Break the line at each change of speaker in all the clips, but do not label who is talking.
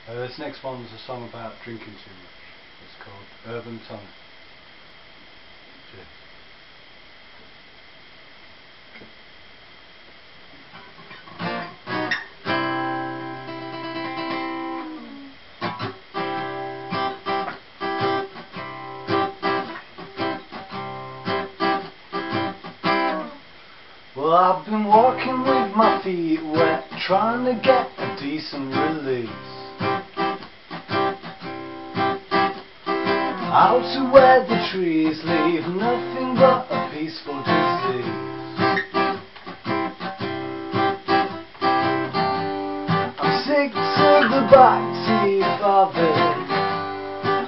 This next one's a song about drinking too much. It's called Urban Tonic. Cheers. Well, I've been walking with my feet wet, trying to get a decent release. Out to where the trees leave nothing but a peaceful disease. I'm sick to the backteeth of it.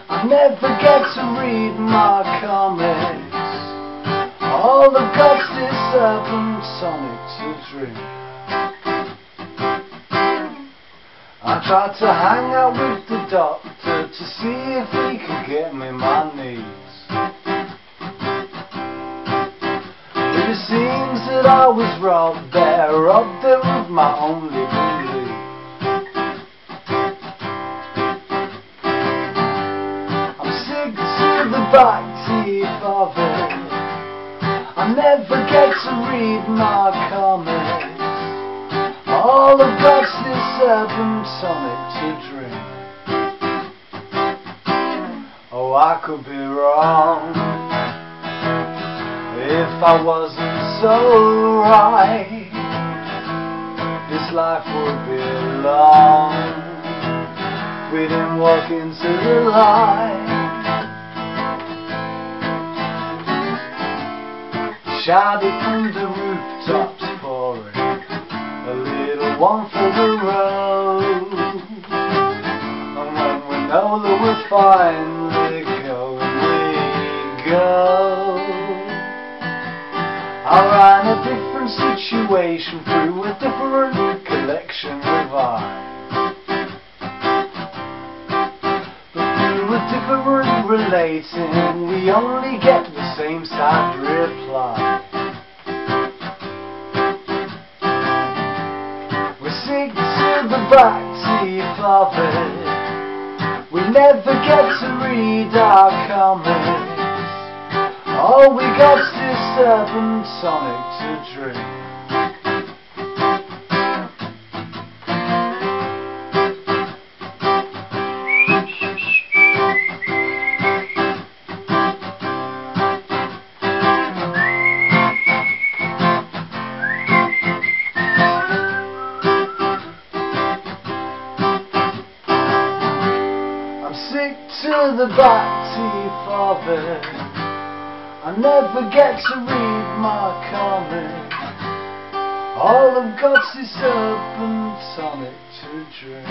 I never get to read my comics. All I've got's this urban tonic to drink. I tried to hang out with the doctor to see if he could get me my needs. But it seems that I was robbed there of my only belief. I'm sick to the back teeth of it. I never get to read my comics. All I've got's this urban tonic to drink. Oh, I could be wrong if I wasn't so right. This life would be long. We didn't walk into the light. Shout it from the rooftops, pouring a little one for the road. And when we know that we're finally going, we go. I ran a different situation through a different collection revive. But through a different relating, we only get the same sad reply. Sick to the back teeth of it. We never get to read our comics. All we got's this urban tonic to drink. Sick to the back teeth of it. I never get to read my comics. All I've got's this urban tonic to drink.